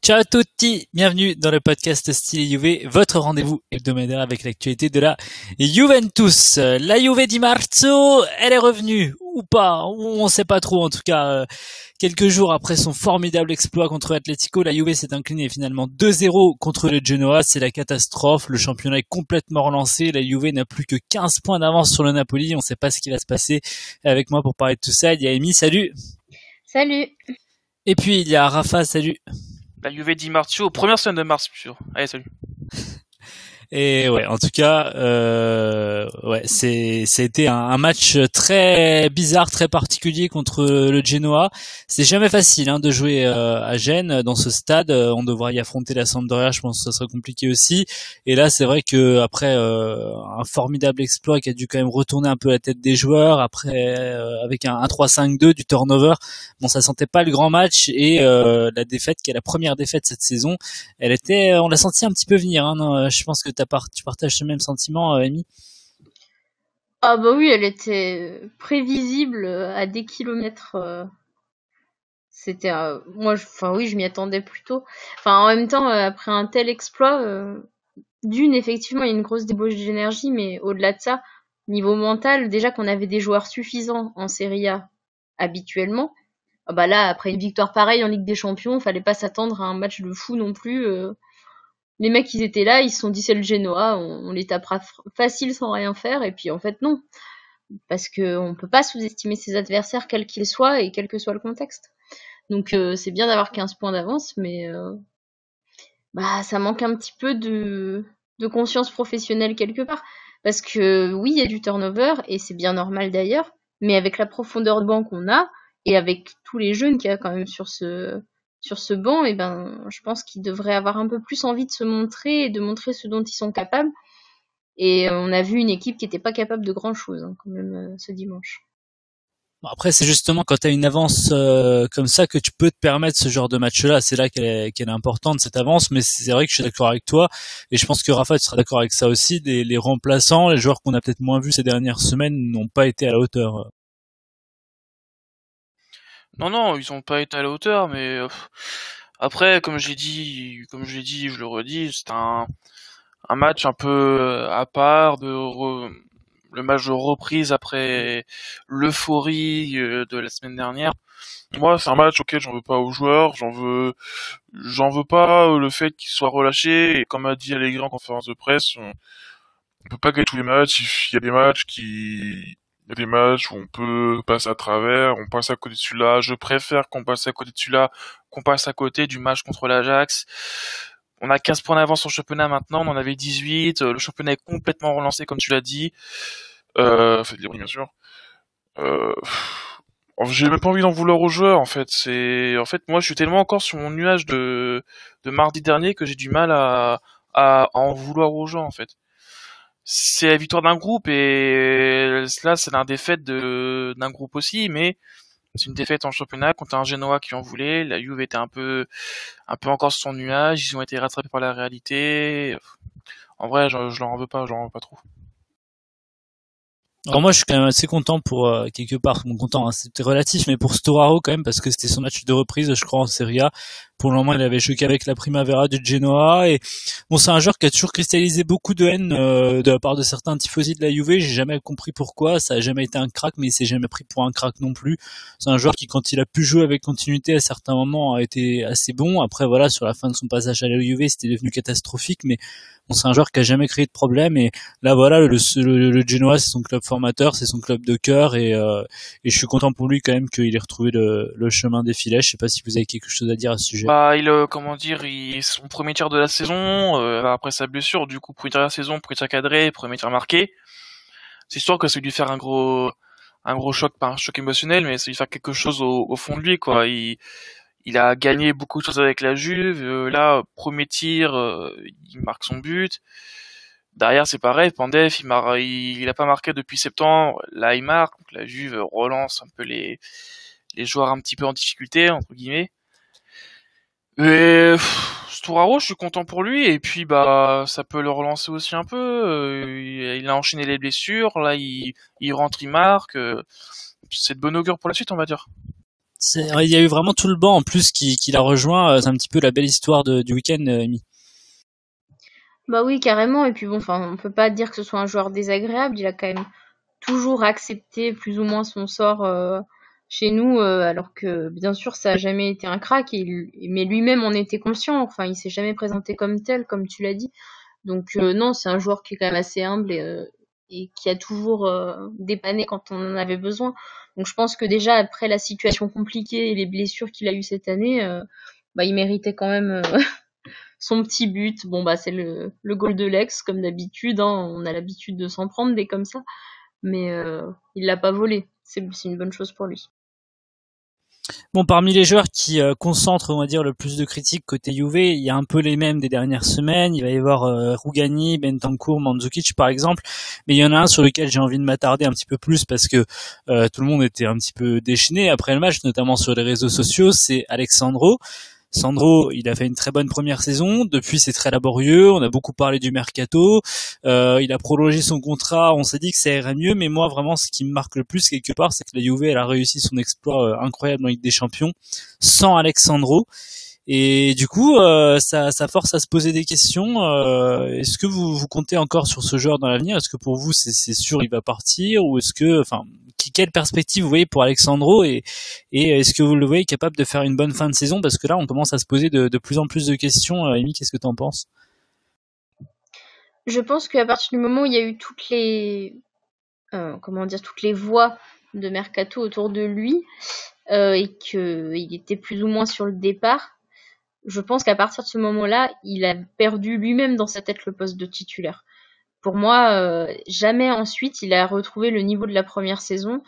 Ciao à tutti, bienvenue dans le podcast Style Juve, votre rendez-vous hebdomadaire avec l'actualité de la Juventus. La Juve di Marzo, elle est revenue, ou pas, on sait pas trop en tout cas. Quelques jours après son formidable exploit contre l'Atlético, la Juve s'est inclinée finalement 2-0 contre le Genoa. C'est la catastrophe, le championnat est complètement relancé, la Juve n'a plus que 15 points d'avance sur le Napoli, on sait pas ce qui va se passer. Avec moi pour parler de tout ça, il y a Amy, salut. Salut. Et puis il y a Rafa, salut. La Juve di Marzo, première semaine de mars, plus sûr. Allez, salut. Et ouais, en tout cas, c'était un match très bizarre, très particulier contre le Genoa. C'est jamais facile de jouer à Gênes dans ce stade. On devrait y affronter la Sampdoria, je pense que ça sera compliqué aussi. Et là, c'est vrai que après un formidable exploit qui a dû quand même retourner un peu la tête des joueurs, après avec un 3-5-2 du turnover, bon, ça sentait pas le grand match et la défaite, qui est la première défaite cette saison, on l'a senti un petit peu venir. Non, je pense que tu partages ce même sentiment, Amy? Ah bah oui, elle était prévisible à des kilomètres. C'était, je m'y attendais plutôt. Enfin, en même temps, après un tel exploit, effectivement, il y a une grosse débauche d'énergie, mais au-delà de ça, niveau mental, déjà qu'on avait des joueurs suffisants en Serie A habituellement, bah là, après une victoire pareille en Ligue des Champions, fallait pas s'attendre à un match de fou non plus. Les mecs, ils étaient là, ils se sont dit c'est le Genoa, on les tapera facile sans rien faire, et puis en fait non, parce que on peut pas sous-estimer ses adversaires quels qu'ils soient et quel que soit le contexte. Donc c'est bien d'avoir 15 points d'avance, mais ça manque un petit peu de conscience professionnelle quelque part, parce que oui, il y a du turnover et c'est bien normal d'ailleurs, mais avec la profondeur de banc qu'on a et avec tous les jeunes qu'il y a quand même sur ce banc, je pense qu'ils devraient avoir un peu plus envie de se montrer et de montrer ce dont ils sont capables. Et on a vu une équipe qui était pas capable de grand chose quand même ce dimanche. Après, c'est justement quand tu as une avance comme ça que tu peux te permettre ce genre de match-là. C'est là qu'elle est importante, cette avance. Mais c'est vrai que je suis d'accord avec toi. Et je pense que Rafa, tu seras d'accord avec ça aussi. Les remplaçants, les joueurs qu'on a peut-être moins vus ces dernières semaines n'ont pas été à la hauteur. Non, ils ont pas été à la hauteur, mais après, comme j'ai dit, je le redis, c'est un match un peu à part le match de reprise après l'euphorie de la semaine dernière. Moi, c'est un match auquel j'en veux pas aux joueurs, j'en veux pas le fait qu'ils soient relâchés, et comme a dit Allegri en conférence de presse, on peut pas gagner tous les matchs, il y a des matchs où on peut passer à travers, on passe à côté de celui-là, je préfère qu'on passe à côté de celui-là, qu'on passe à côté du match contre l'Ajax. On a 15 points d'avance sur le championnat maintenant, on en avait 18, le championnat est complètement relancé comme tu l'as dit, faites les bruits bien sûr. J'ai même pas envie d'en vouloir aux joueurs en fait, moi je suis tellement encore sur mon nuage de mardi dernier que j'ai du mal à en vouloir aux gens en fait. C'est la victoire d'un groupe et là c'est la défaite d'un groupe aussi, mais c'est une défaite en championnat contre un Genoa qui en voulait. La Juve était un peu encore sur son nuage, ils ont été rattrapés par la réalité. En vrai, je leur en veux pas trop. Alors moi, je suis quand même assez content pour quelque part, content, c'était relatif, mais pour Storaro quand même, parce que c'était son match de reprise, je crois, en Serie A. Pour le moment, il avait choqué avec la Primavera du Genoa, et bon, c'est un joueur qui a toujours cristallisé beaucoup de haine de la part de certains tifosi de la Juve. J'ai jamais compris pourquoi, ça a jamais été un crack, mais il s'est jamais pris pour un crack non plus. C'est un joueur qui, quand il a pu jouer avec continuité, à certains moments, a été assez bon. Après, voilà, sur la fin de son passage à la Juve, c'était devenu catastrophique, mais bon, c'est un joueur qui a jamais créé de problème, et là voilà, le Genoa, c'est son club formateur, c'est son club de cœur, et je suis content pour lui quand même qu'il ait retrouvé le chemin des filets. Je sais pas si vous avez quelque chose à dire à ce sujet. Son premier tir de la saison, après sa blessure, du coup premier tir de la saison, premier tir cadré, premier tir marqué. C'est sûr que ça lui faire un gros choc, pas un choc émotionnel, mais ça lui faire quelque chose au fond de lui quoi. Il a gagné beaucoup de choses avec la Juve. Là, premier tir, il marque son but. Derrière, c'est pareil. Pandev, il a pas marqué depuis septembre. Là, il marque. Donc, la Juve relance un peu les joueurs un petit peu en difficulté, entre guillemets. Et Storaro, je suis content pour lui. Et puis, ça peut le relancer aussi un peu. Il a enchaîné les blessures. Là, il rentre, il marque. C'est de bon augure pour la suite, on va dire. Il y a eu vraiment tout le banc en plus qui l'a rejoint. C'est un petit peu la belle histoire du week-end, Amy. Bah oui, carrément. Et puis bon, enfin, on peut pas dire que ce soit un joueur désagréable. Il a quand même toujours accepté plus ou moins son sort chez nous, alors que bien sûr ça a jamais été un crack. Mais lui-même en était conscient. Enfin, il s'est jamais présenté comme tel, comme tu l'as dit. Donc non, c'est un joueur qui est quand même assez humble et qui a toujours dépanné quand on en avait besoin. Donc je pense que déjà après la situation compliquée et les blessures qu'il a eues cette année, bah il méritait quand même son petit but. Bon bah c'est le goal de l'ex comme d'habitude, hein. On a l'habitude de s'en prendre des comme ça, mais il l'a pas volé. C'est une bonne chose pour lui. Bon, parmi les joueurs qui concentrent, on va dire, le plus de critiques côté Juve, il y a un peu les mêmes des dernières semaines. Il va y avoir Rugani, Bentancur, Mandzukic par exemple, mais il y en a un sur lequel j'ai envie de m'attarder un petit peu plus parce que tout le monde était un petit peu déchaîné après le match, notamment sur les réseaux sociaux. C'est Alexandro. Sandro, il a fait une très bonne première saison. Depuis, c'est très laborieux. On a beaucoup parlé du mercato. Il a prolongé son contrat. On s'est dit que ça irait mieux. Mais moi, vraiment, ce qui me marque le plus, quelque part, c'est que la Juve, elle a réussi son exploit incroyable en Ligue des Champions sans Alexandro. Et du coup, ça force à se poser des questions. Est-ce que vous comptez encore sur ce joueur dans l'avenir? Est-ce que pour vous, c'est sûr, il va partir? Ou est-ce que, enfin, quelle perspective vous voyez pour Alexandro et est-ce que vous le voyez capable de faire une bonne fin de saison? Parce que là, on commence à se poser de plus en plus de questions. Amy, qu'est-ce que t'en penses? Je pense qu'à partir du moment où il y a eu toutes les toutes les voix de mercato autour de lui et qu'il était plus ou moins sur le départ, je pense qu'à partir de ce moment-là, il a perdu lui-même dans sa tête le poste de titulaire. Pour moi, jamais ensuite il a retrouvé le niveau de la première saison.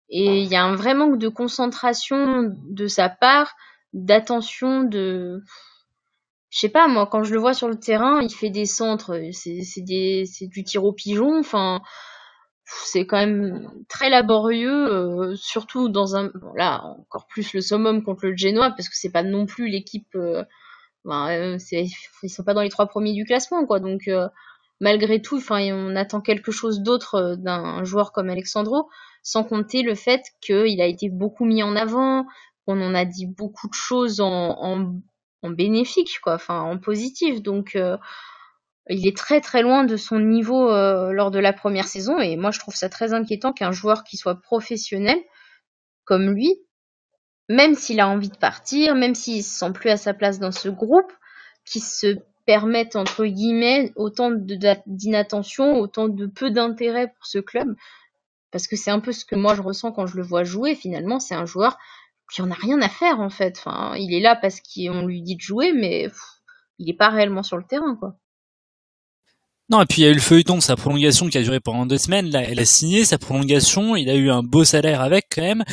Et il y a un vrai manque de concentration de sa part, d'attention, je sais pas moi, quand je le vois sur le terrain, il fait des centres, c'est du tir au pigeon. Enfin, c'est quand même très laborieux, surtout dans un bon là encore plus le summum contre le Genoa parce que c'est pas non plus l'équipe. Ils sont pas dans les 3 premiers du classement quoi. Donc malgré tout, enfin on attend quelque chose d'autre d'un joueur comme Alexandro, sans compter le fait qu'il a été beaucoup mis en avant, qu'on en a dit beaucoup de choses en bénéfique quoi, enfin en positif. Donc il est très très loin de son niveau lors de la première saison et moi je trouve ça très inquiétant qu'un joueur qui soit professionnel comme lui, même s'il a envie de partir, même s'il se sent plus à sa place dans ce groupe, qui se permettent entre guillemets autant d'inattention, autant de peu d'intérêt pour ce club, parce que c'est un peu ce que moi je ressens quand je le vois jouer. Finalement, c'est un joueur qui en a rien à faire en fait. Enfin, il est là parce qu'on lui dit de jouer, mais il est pas réellement sur le terrain quoi. Non, et puis il y a eu le feuilleton de sa prolongation qui a duré pendant 2 semaines. Là, elle a signé sa prolongation. Il a eu un beau salaire avec quand même.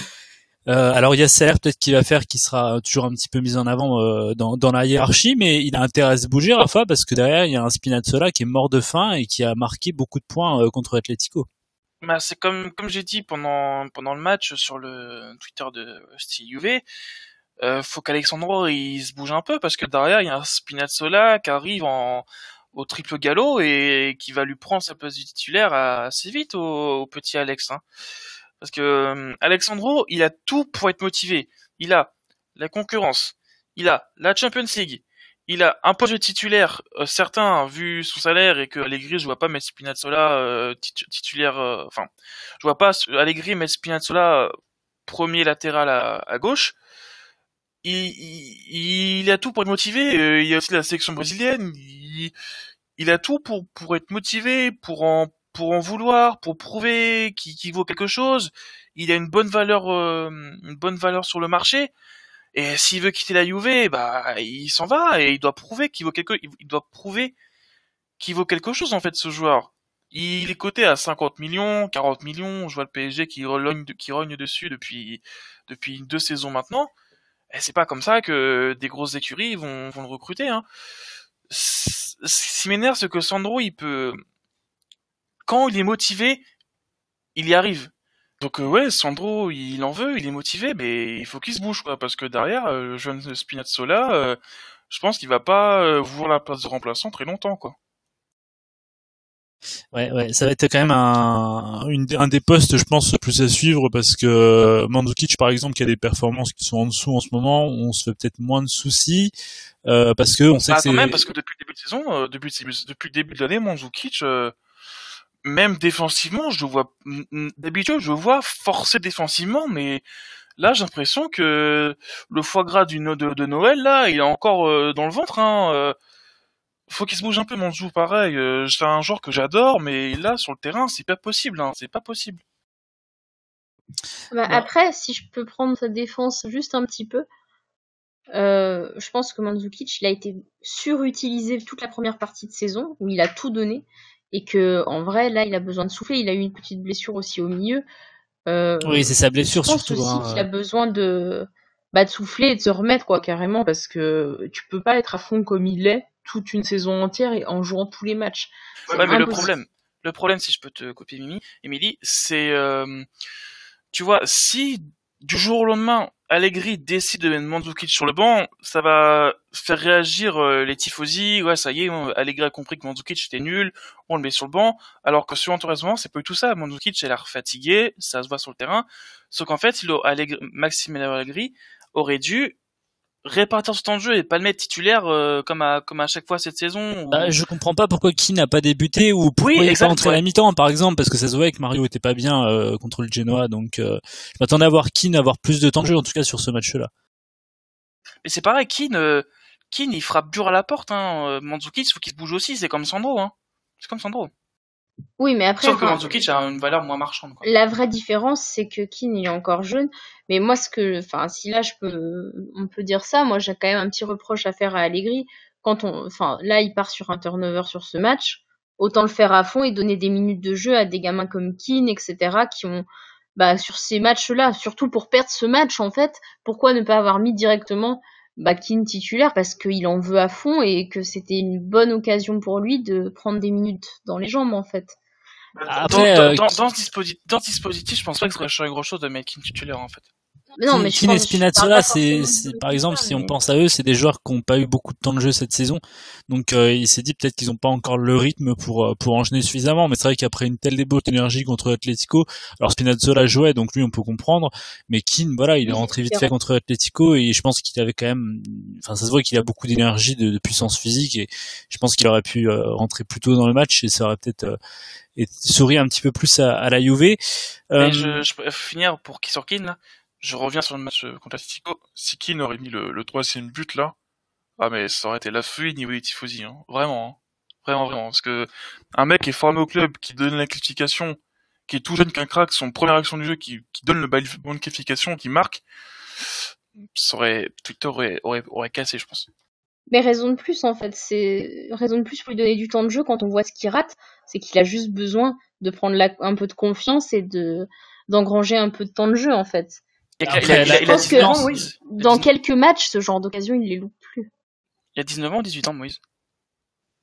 Alors il y a ce salaire peut-être qu'il va faire qui sera toujours un petit peu mis en avant dans la hiérarchie, mais il a intérêt à se bouger Rafa parce que derrière il y a un Spinazzola qui est mort de faim et qui a marqué beaucoup de points contre Atletico. Bah, c'est comme j'ai dit pendant le match sur le Twitter de Style Juve, faut qu'Alexandro il se bouge un peu parce que derrière il y a un Spinazzola qui arrive au triple galop et qui va lui prendre sa place de titulaire assez vite au petit Alex, hein. Parce que Alexandro, il a tout pour être motivé. Il a la concurrence, il a la Champions League, il a un poste de titulaire certain vu son salaire et que Allegri je vois pas mettre Spinazzola titulaire. Enfin, je vois pas Allegri mettre Spinazzola premier latéral à gauche. Il a tout pour être motivé. Il y a aussi la sélection brésilienne. Il a tout pour être motivé, pour en vouloir, pour prouver qu'il vaut quelque chose. Il a une bonne valeur sur le marché. Et s'il veut quitter la Juve, bah il s'en va et il doit prouver qu'il vaut quelque chose en fait ce joueur. Il est coté à 50 millions, 40 millions. Je vois le PSG qui rogne dessus depuis 2 saisons maintenant. Et c'est pas comme ça que des grosses écuries vont le recruter, hein. Ce qui m'énerve, c'est que Sandro, quand il est motivé, il y arrive. Donc ouais, Sandro, il en veut, il est motivé, mais il faut qu'il se bouge, quoi, parce que derrière, le jeune Spinazzola, je pense qu'il va pas vouloir la place de remplaçant très longtemps, quoi. Ouais, ça va être quand même un des postes, je pense, le plus à suivre parce que Mandzukic, par exemple, qui a des performances qui sont en dessous en ce moment, on se fait peut-être moins de soucis parce que on sait que c'est. Quand même, parce que depuis le début de saison, depuis le début de l'année, Mandzukic, même défensivement, d'habitude, je le vois forcer défensivement, mais là, j'ai l'impression que le foie gras de Noël, là, il est encore dans le ventre, hein. Faut qu'il se bouge un peu, Mandzukic, pareil. C'est un joueur que j'adore, mais là, sur le terrain, c'est pas possible, hein. C'est pas possible. Bah, après, si je peux prendre sa défense juste un petit peu, je pense que Mandzukic, il a été surutilisé toute la première partie de saison, où il a tout donné, et que en vrai, là, il a besoin de souffler. Il a eu une petite blessure aussi au milieu. Oui, c'est sa blessure je pense surtout. aussi qu'il a besoin de souffler et de se remettre, quoi, carrément, parce que tu peux pas être à fond comme il est toute une saison entière et en jouant tous les matchs. Ouais, mais le problème, si je peux te copier Émilie, c'est, tu vois, si du jour au lendemain, Allegri décide de mettre Mandzukic sur le banc, ça va faire réagir les tifosi. Ouais, ça y est, Allegri a compris que Mandzukic était nul, on le met sur le banc. Alors que spontanément, c'est pas du tout ça. Mandzukic a l'air fatigué, ça se voit sur le terrain. Sauf qu'en fait, Maxime Allegri aurait dû répartir ce temps de jeu et pas le mettre titulaire comme à chaque fois cette saison. Bah, je comprends pas pourquoi Keane n'a pas débuté ou pourquoi il est pas entré à la mi-temps, par exemple, parce que ça se voyait que Mario était pas bien contre le Genoa, donc je m'attendais à voir Keane avoir plus de temps de jeu, en tout cas sur ce match-là. Mais c'est pareil, Keane il frappe dur à la porte, hein. Mandzukic, faut qu'il se bouge aussi, c'est comme Sandro, hein. C'est comme Sandro. Oui, mais après, sauf que Mandzukic a une valeur moins marchande, quoi. La vraie différence, c'est que Keane, il est encore jeune. Mais moi, si là, on peut dire ça, moi, j'ai quand même un petit reproche à faire à Allegri. Là, il part sur un turnover sur ce match. Autant le faire à fond et donner des minutes de jeu à des gamins comme Keane, etc., qui ont, sur ces matchs-là, surtout pour perdre ce match, en fait, pourquoi ne pas avoir mis directement, Keane titulaire? Parce qu'il en veut à fond et que c'était une bonne occasion pour lui de prendre des minutes dans les jambes, en fait. Après, dans ce dispositif, je pense pas que ça aurait changé grand chose de mettre Keane titulaire, en fait. Keane et Spinazzola, c'est par exemple, si on pense à eux, c'est des joueurs qui n'ont pas eu beaucoup de temps de jeu cette saison. Donc il s'est dit peut-être qu'ils n'ont pas encore le rythme pour enchaîner suffisamment. Mais c'est vrai qu'après une telle débauche d'énergie contre l'Atlético, alors Spinazzola jouait, donc lui on peut comprendre. Mais Keane, voilà, il est rentré vite fait contre l'Atlético et je pense qu'il avait quand même, enfin ça se voit qu'il a beaucoup d'énergie, de puissance physique et je pense qu'il aurait pu rentrer plus tôt dans le match et ça aurait peut-être souri un petit peu plus à la Juve. Je peux finir sur Keane là. Je reviens sur le match contre l'Atlético. Si Keane aurait mis le troisième but là, mais ça aurait été la feuille niveau des tifosi, hein. Vraiment, hein. Vraiment, parce que un mec qui est formé au club, qui donne la qualification, qui est tout jeune qu'un crack, son première action du jeu, qui donne le bonne qualification, qui marque, Twitter aurait cassé, je pense. Mais raison de plus, en fait, c'est raison de plus pour lui donner du temps de jeu quand on voit ce qu'il rate, c'est qu'il a juste besoin de prendre un peu de confiance et d'engranger un peu de temps de jeu, en fait. Je pense que dans quelques matchs, ce genre d'occasion, il les loupe plus. Il y a 19 ans, 18 ans, Moïse.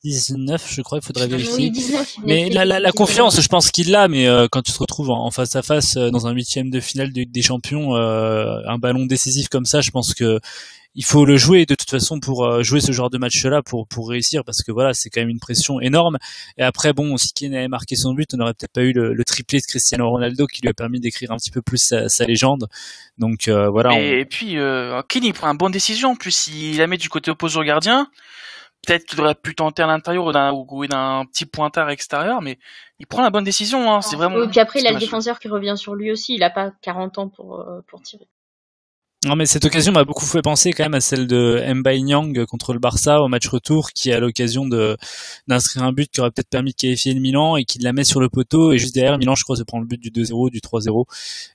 19, je crois, il faudrait vérifier. Oui, 19, mais la confiance, je pense qu'il l'a, mais quand tu te retrouves en face à face dans un 8e de finale des champions, un ballon décisif comme ça, je pense que il faut le jouer de toute façon pour jouer ce genre de match-là pour réussir, parce que voilà, c'est quand même une pression énorme. Et après, bon, si Keane avait marqué son but, on n'aurait peut-être pas eu le triplé de Cristiano Ronaldo qui lui a permis d'écrire un petit peu plus sa légende. Donc voilà. Et puis Keane, il prend une bonne décision. En plus, il la met du côté opposé au gardien. Peut-être qu'il aurait pu tenter à l'intérieur ou d'un petit pointard extérieur, mais il prend la bonne décision, hein. C'est vraiment. Et puis après, il a le défenseur qui revient sur lui aussi. Il a pas 40 ans pour tirer. Non, mais cette occasion m'a beaucoup fait penser quand même à celle de Mbaye Niang contre le Barça au match retour, qui a l'occasion d'inscrire un but qui aurait peut-être permis de qualifier le Milan et qui la met sur le poteau, et juste derrière Milan, je crois, se prend le but du 2-0, du 3-0.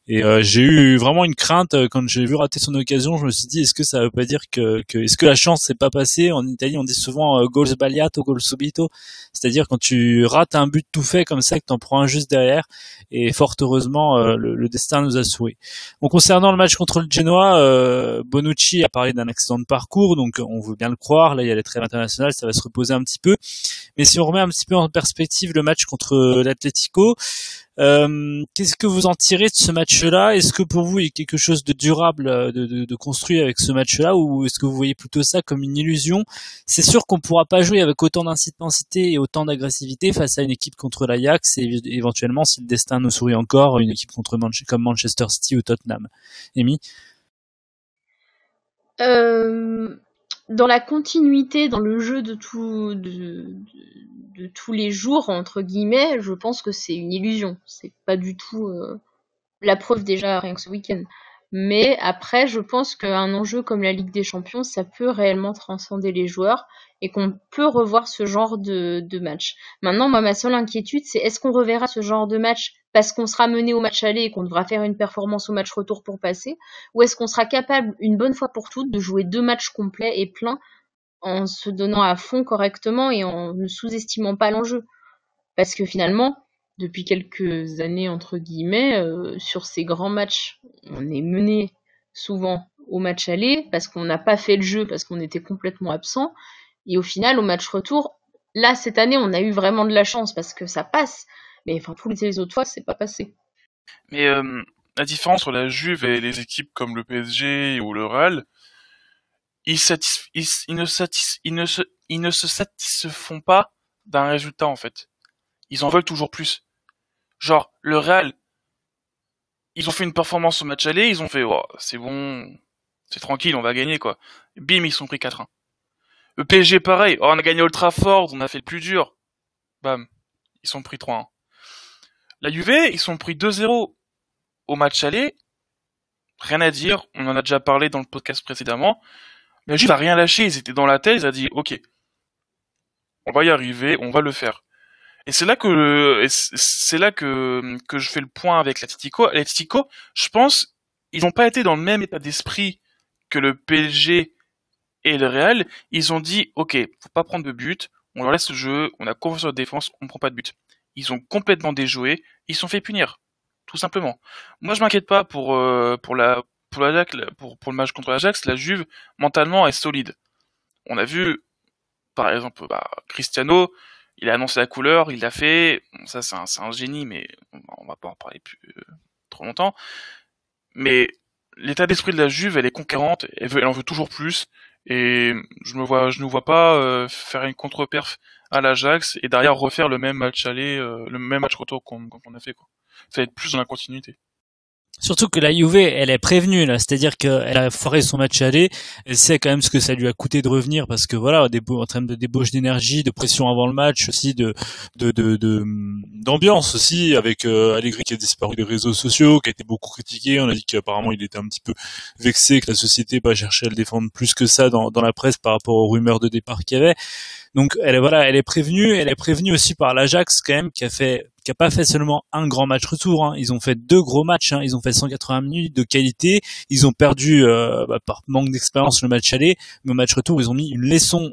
Et j'ai eu vraiment une crainte quand j'ai vu rater son occasion. Je me suis dit, est-ce que ça veut pas dire est-ce que la chance s'est pas passée? En Italie, on dit souvent goal sbagliato, goal subito, c'est-à-dire quand tu rates un but tout fait comme ça, que t'en prends un juste derrière. Et fort heureusement, le destin nous a souri. Bon, concernant le match contre le Genoa, là, Bonucci a parlé d'un accident de parcours, donc on veut bien le croire. Là, il y a les trêves internationales, ça va se reposer un petit peu. Mais si on remet un petit peu en perspective le match contre l'Atlético, qu'est-ce que vous en tirez de ce match-là? Est-ce que pour vous il y a quelque chose de durable, de construit avec ce match-là, ou est-ce que vous voyez plutôt ça comme une illusion? C'est sûr qu'on pourra pas jouer avec autant d'intensité et autant d'agressivité face à une équipe contre l'Ajax et éventuellement, si le destin nous sourit encore, une équipe comme Manchester City ou Tottenham. Amy? Dans la continuité, dans le jeu de tous les jours, entre guillemets, je pense que c'est une illusion. C'est pas du tout la preuve déjà rien que ce week-end. Mais après, je pense qu'un enjeu comme la Ligue des Champions, ça peut réellement transcender les joueurs et qu'on peut revoir ce genre de match. Maintenant, moi, ma seule inquiétude, c'est est-ce qu'on reverra ce genre de match parce qu'on sera mené au match aller et qu'on devra faire une performance au match retour pour passer, ou est-ce qu'on sera capable, une bonne fois pour toutes, de jouer 2 matchs complets et pleins en se donnant à fond correctement et en ne sous-estimant pas l'enjeu? Parce que finalement, depuis quelques années, entre guillemets, sur ces grands matchs, on est mené souvent au match aller parce qu'on n'a pas fait le jeu, parce qu'on était complètement absent. Et au final, au match retour, là, cette année, on a eu vraiment de la chance parce que ça passe. Mais enfin, toutes les autres fois, c'est pas passé. Mais la différence entre la Juve et les équipes comme le PSG ou le Real, ils ne se satisfont pas d'un résultat en fait. Ils en veulent toujours plus. Genre, le Real, ils ont fait une performance au match aller, ils ont fait, oh, c'est bon, c'est tranquille, on va gagner, quoi. Bim, ils sont pris 4-1. Le PSG, pareil, oh, on a gagné Old Trafford, on a fait le plus dur. Bam, ils sont pris 3-1. La Juve, ils sont pris 2-0 au match aller. Rien à dire, on en a déjà parlé dans le podcast précédemment. Mais la Juve a rien lâché, ils étaient dans la tête, ils ont dit, ok, on va y arriver, on va le faire. Et c'est là que je fais le point avec l'Atlético. L'Atlético, je pense, ils n'ont pas été dans le même état d'esprit que le PSG et le Real. Ils ont dit, ok, faut pas prendre de but, on leur laisse le jeu, on a confiance en la défense, on prend pas de but. Ils ont complètement déjoué, ils se sont fait punir, tout simplement. Moi, je m'inquiète pas pour l'Ajax, pour le match contre l'Ajax. La Juve mentalement est solide. On a vu, par exemple, Cristiano. Il a annoncé la couleur, il l'a fait. Bon, ça, c'est un génie, mais on va pas en parler plus trop longtemps. Mais l'état d'esprit de la Juve, elle est conquérante, elle en veut toujours plus. Et je ne vois pas faire une contre-perf à l'Ajax et derrière refaire le même match aller, le même match retour qu'on a fait, quoi. Ça va être plus dans la continuité. Surtout que la Juve, elle est prévenue là, c'est-à-dire qu'elle a foiré son match aller, elle sait quand même ce que ça lui a coûté de revenir parce que voilà, en termes de débauche d'énergie, de pression avant le match, aussi d'ambiance aussi avec Allegri qui a disparu des réseaux sociaux, qui a été beaucoup critiqué. On a dit qu'apparemment il était un petit peu vexé que la société pas cherché à le défendre plus que ça dans la presse par rapport aux rumeurs de départ qu'il y avait. Donc elle est prévenue aussi par l'Ajax quand même qui a pas fait seulement un grand match retour, hein. Ils ont fait 2 gros matchs, hein. Ils ont fait 180 minutes de qualité. Ils ont perdu par manque d'expérience le match aller, mais au match retour ils ont mis une leçon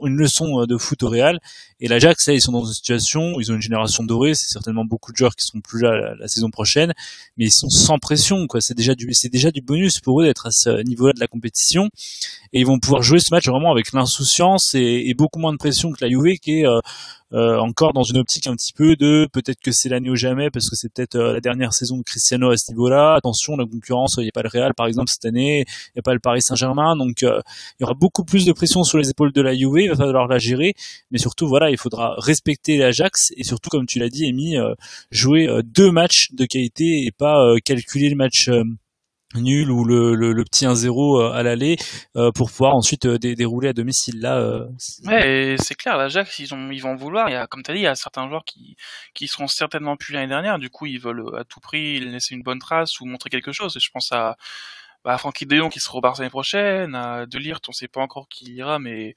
de foot au Real. Et l'Ajax, là, ils sont dans une situation où ils ont une génération dorée. C'est certainement beaucoup de joueurs qui seront plus là la saison prochaine, mais ils sont sans pression, quoi. C'est déjà du bonus pour eux d'être à ce niveau-là de la compétition. Et ils vont pouvoir jouer ce match vraiment avec l'insouciance et beaucoup moins de pression que la Juve qui est encore dans une optique un petit peu de peut-être que c'est l'année ou jamais parce que c'est peut-être la dernière saison de Cristiano à ce niveau-là. Attention, la concurrence, il n'y a pas le Real par exemple cette année, il n'y a pas le Paris Saint-Germain, donc il y aura beaucoup plus de pression sur les épaules de la Juve, il va falloir la gérer, mais surtout voilà, il faudra respecter l'Ajax et surtout comme tu l'as dit Amy, jouer 2 matchs de qualité et pas calculer le match nul ou le petit 1-0 à l'aller pour pouvoir ensuite dérouler à domicile là. Ouais, et c'est clair, l'Ajax, ils vont vouloir. Il y a, comme t'as dit, il y a certains joueurs qui seront certainement plus l'année dernière. Du coup, ils veulent à tout prix laisser une bonne trace ou montrer quelque chose. Et je pense à Frankie De Jong qui sera au Barça l'année prochaine, à De Ligt, on sait pas encore qui ira, mais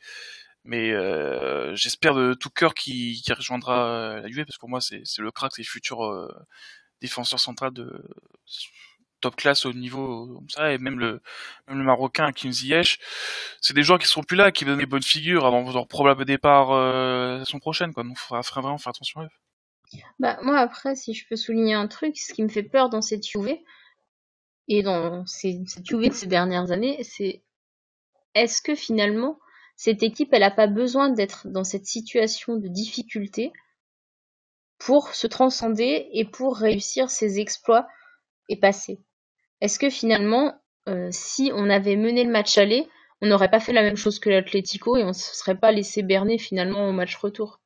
j'espère de tout cœur qu'il rejoindra la Juve parce que pour moi c'est le crack, c'est le futur défenseur central de top classe au niveau comme ça, et même le Marocain Hakim Ziyech, c'est des joueurs qui seront plus là, qui donnent des bonnes figures avant leur probable départ la saison prochaine, quoi. Donc faudra vraiment faire attention à eux. Moi après, si je peux souligner un truc, ce qui me fait peur dans cette Juve, Et dans cette Juve de ces dernières années, c'est est-ce que finalement cette équipe, elle a pas besoin d'être dans cette situation de difficulté pour se transcender et pour réussir ses exploits et passer? Est-ce que finalement, si on avait mené le match aller, on n'aurait pas fait la même chose que l'Atlético et on se serait pas laissé berner finalement au match retour?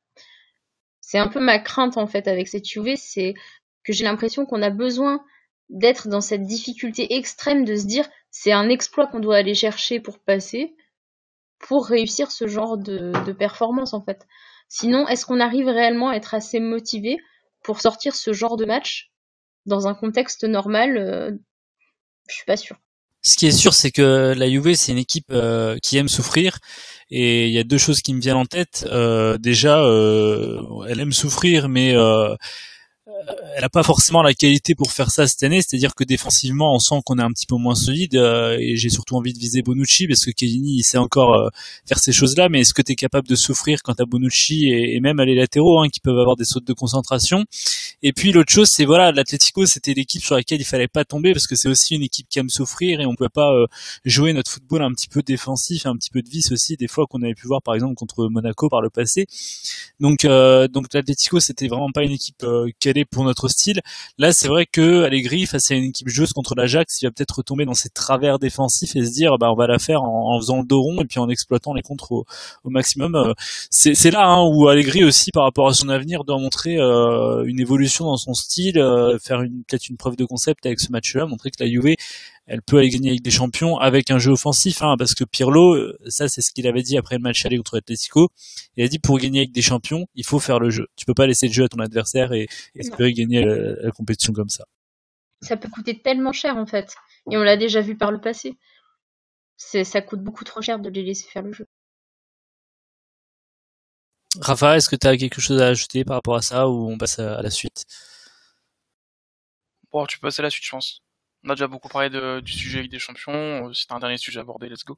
C'est un peu ma crainte en fait avec cette Juve, c'est que j'ai l'impression qu'on a besoin d'être dans cette difficulté extrême de se dire c'est un exploit qu'on doit aller chercher pour passer, pour réussir ce genre de performance en fait. Sinon, est-ce qu'on arrive réellement à être assez motivé pour sortir ce genre de match dans un contexte normal? Je suis pas sûre. Ce qui est sûr, c'est que la Juve, c'est une équipe qui aime souffrir. Et il y a deux choses qui me viennent en tête. Déjà, elle aime souffrir, mais elle a pas forcément la qualité pour faire ça cette année, c'est-à-dire que défensivement on sent qu'on est un petit peu moins solide et j'ai surtout envie de viser Bonucci parce que Chiellini il sait encore faire ces choses-là, mais est-ce que tu es capable de souffrir quand t'as Bonucci et même les latéraux qui peuvent avoir des sautes de concentration? Et puis l'autre chose c'est voilà, l'Atlético c'était l'équipe sur laquelle il fallait pas tomber parce que c'est aussi une équipe qui aime souffrir et on peut pas jouer notre football un petit peu défensif et un petit peu de vice aussi des fois qu'on avait pu voir par exemple contre Monaco par le passé. Donc l'Atlético c'était vraiment pas une équipe calée pour notre style. Là c'est vrai que Allegri face à une équipe joueuse contre l'Ajax, il va peut-être retomber dans ses travers défensifs et se dire bah on va la faire en faisant le dos rond et puis en exploitant les contres au maximum. C'est là où Allegri aussi par rapport à son avenir doit montrer une évolution dans son style, faire peut-être une preuve de concept avec ce match-là, montrer que la Juve elle peut aller gagner avec des champions avec un jeu offensif, parce que Pirlo, ça c'est ce qu'il avait dit après le match aller contre l'Atlético. Il a dit pour gagner avec des champions, il faut faire le jeu. Tu peux pas laisser le jeu à ton adversaire et espérer gagner la compétition comme ça. Ça peut coûter tellement cher en fait, et on l'a déjà vu par le passé. Ça coûte beaucoup trop cher de les laisser faire le jeu. Rafa, est-ce que tu as quelque chose à ajouter par rapport à ça ou on passe à la suite? Bon, tu peux passer à la suite, je pense. On a déjà beaucoup parlé du sujet Ligue des Champions. C'était un dernier sujet abordé, let's go.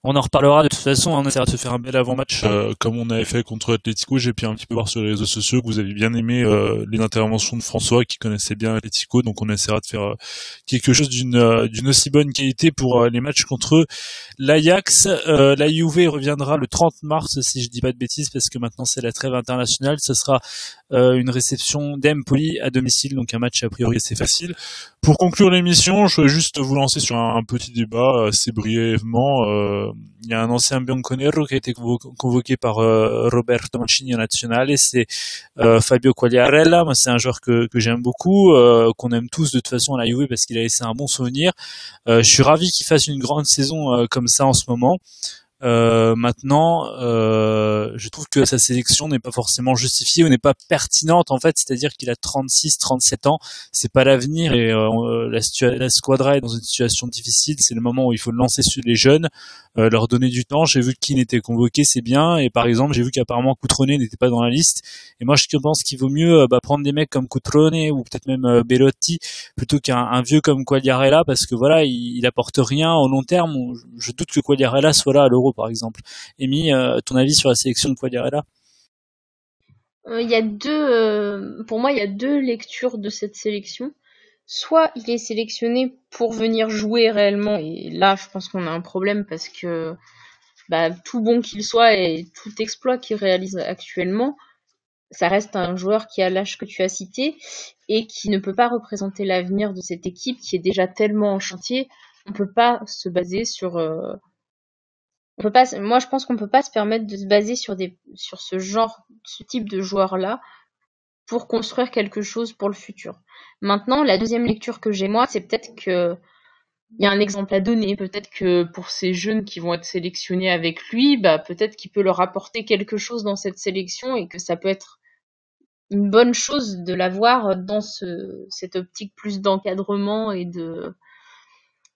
On en reparlera de toute façon, on essaiera de se faire un bel avant-match comme on avait fait contre Atlético. J'ai pu un petit peu voir sur les réseaux sociaux que vous avez bien aimé les interventions de François qui connaissait bien Atlético, donc on essaiera de faire quelque chose d'une aussi bonne qualité pour les matchs contre l'Ajax. La Juve reviendra le 30 mars si je dis pas de bêtises parce que maintenant c'est la trêve internationale. Ce sera une réception d'Empoli à domicile, donc un match a priori assez facile. Pour conclure l'émission, je vais juste vous lancer sur un petit débat assez brièvement. Il y a un ancien bianconero qui a été convoqué par Roberto Mancini en nationale et c'est Fabio Quagliarella. Moi, c'est un joueur que j'aime beaucoup, qu'on aime tous de toute façon à la Juve parce qu'il a laissé un bon souvenir. Je suis ravi qu'il fasse une grande saison comme ça en ce moment. Maintenant, je trouve que sa sélection n'est pas forcément justifiée ou n'est pas pertinente en fait, c'est-à-dire qu'il a 36, 37 ans, c'est pas l'avenir et la squadra est dans une situation difficile, c'est le moment où il faut lancer sur les jeunes, leur donner du temps. J'ai vu que Keane était convoqué, c'est bien, et par exemple j'ai vu qu'apparemment Cutrone n'était pas dans la liste, et moi je pense qu'il vaut mieux prendre des mecs comme Cutrone ou peut-être même Belotti plutôt qu'un vieux comme Quagliarella parce que voilà il apporte rien au long terme. Je doute que Quagliarella soit là à l'Euro par exemple. Amy, ton avis sur la sélection de Quagliarella? Il y a pour moi, il y a deux lectures de cette sélection. Soit il est sélectionné pour venir jouer réellement, et là, je pense qu'on a un problème parce que tout bon qu'il soit et tout exploit qu'il réalise actuellement, ça reste un joueur qui a l'âge que tu as cité et qui ne peut pas représenter l'avenir de cette équipe qui est déjà tellement en chantier. On peut pas se baser sur moi je pense qu'on peut pas se permettre de se baser sur ce type de joueurs-là pour construire quelque chose pour le futur. Maintenant, la deuxième lecture que j'ai moi, c'est peut-être que il y a un exemple à donner. Peut-être que pour ces jeunes qui vont être sélectionnés avec lui, peut-être qu'il peut leur apporter quelque chose dans cette sélection et que ça peut être une bonne chose de l'avoir dans cette optique plus d'encadrement et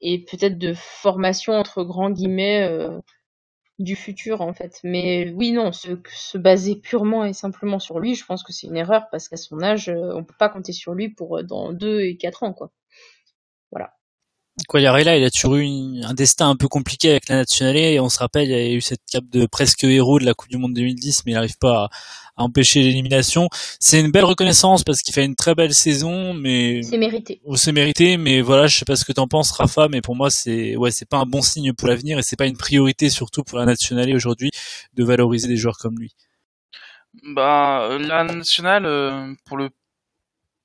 peut-être de formation entre grands guillemets du futur en fait. Mais oui, non, se baser purement et simplement sur lui, je pense que c'est une erreur parce qu'à son âge, on peut pas compter sur lui pour dans 2 et 4 ans quoi. Voilà. Quagliarella, il a toujours eu un destin un peu compliqué avec la Nazionale, et on se rappelle, il y a eu cette cape de presque héros de la Coupe du Monde 2010, mais il n'arrive pas à empêcher l'élimination. C'est une belle reconnaissance parce qu'il fait une très belle saison, mais C'est mérité. c'est mérité, mais voilà, je sais pas ce que t'en penses, Rafa, mais pour moi, c'est pas un bon signe pour l'avenir, et c'est pas une priorité, surtout pour la Nazionale aujourd'hui, de valoriser des joueurs comme lui. Bah, la nationale,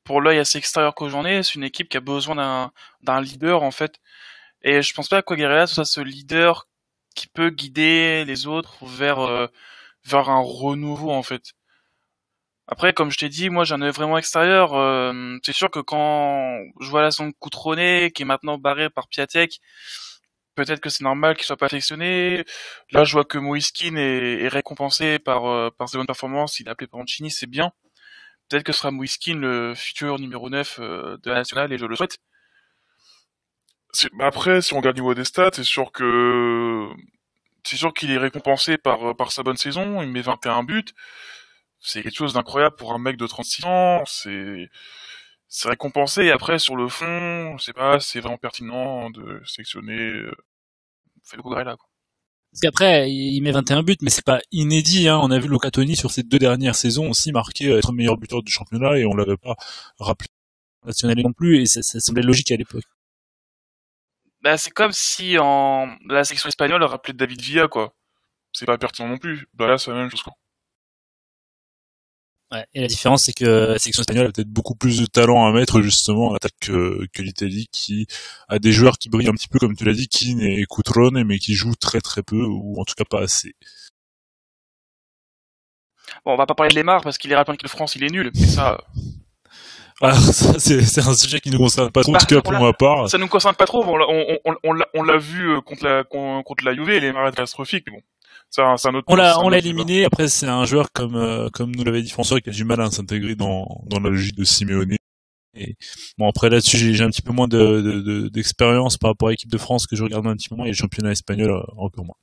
pour l'œil assez extérieur que j'en ai, c'est une équipe qui a besoin d'un leader, en fait. Et je pense pas que Quagliarella soit ce leader qui peut guider les autres vers un renouveau, en fait. Après, comme je t'ai dit, moi j'ai un œil vraiment extérieur. C'est sûr que quand je vois la son Coutronnet, qui est maintenant barré par Piatek, peut-être que c'est normal qu'il soit pas sélectionné. Là, je vois que Moïskine est récompensé par ses bonnes performances. Il a appelé Pancini, c'est bien. Peut-être que ce sera Moïskine le futur numéro 9 de la nationale, et je le souhaite. Après, si on regarde le niveau des stats, c'est sûr qu'il est récompensé par sa bonne saison. Il met 21 buts. C'est quelque chose d'incroyable pour un mec de 36 ans. C'est récompensé. Et après, sur le fond, je sais pas, c'est vraiment pertinent de sélectionner Federico Quagliarella, quoi. Parce qu'après, il met 21 buts, mais c'est pas inédit, hein. On a vu Luca Toni sur ces 2 dernières saisons aussi marquer être meilleur buteur du championnat, et on l'avait pas rappelé national non plus, et ça semblait logique à l'époque. Bah, c'est comme si la section espagnole rappelait David Villa, quoi. C'est pas pertinent non plus. Bah là, c'est la même chose, quoi. Ouais, et la différence, c'est que la sélection espagnole a peut-être beaucoup plus de talent à mettre justement en attaque que l'Italie, qui a des joueurs qui brillent un petit peu, comme tu l'as dit, Keane et Cutrone, mais qui jouent très très peu, ou en tout cas pas assez. Bon, on va pas parler de Lemar parce qu'il est rappelé que de France, il est nul, mais ça... Alors, ça, c'est un sujet qui nous concerne pas trop, en tout cas pour ma part. Ça nous concerne pas trop, on l'a vu contre la Juve, Lemar est catastrophique, mais bon. C'est un autre. On l'a éliminé. Après, c'est un joueur comme nous l'avait dit François, qui a du mal à s'intégrer dans la logique de Simeone. Et bon, après là-dessus, j'ai un petit peu moins d'expérience par rapport à l'équipe de France que je regarde un petit peu moins, et le championnat espagnol encore moins.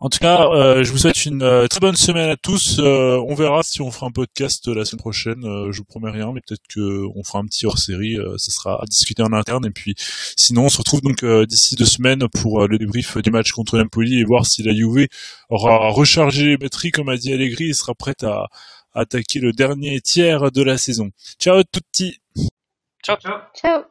En tout cas, je vous souhaite une très bonne semaine à tous. On verra si on fera un podcast la semaine prochaine. Je vous promets rien, mais peut-être que on fera un petit hors-série. Ça sera à discuter en interne. Et puis, sinon, on se retrouve donc d'ici 2 semaines pour le débrief du match contre l'Empoli, et voir si la Juve aura rechargé les batteries, comme a dit Allegri, et sera prête à attaquer le dernier tiers de la saison. Ciao tutti. Ciao. Ciao.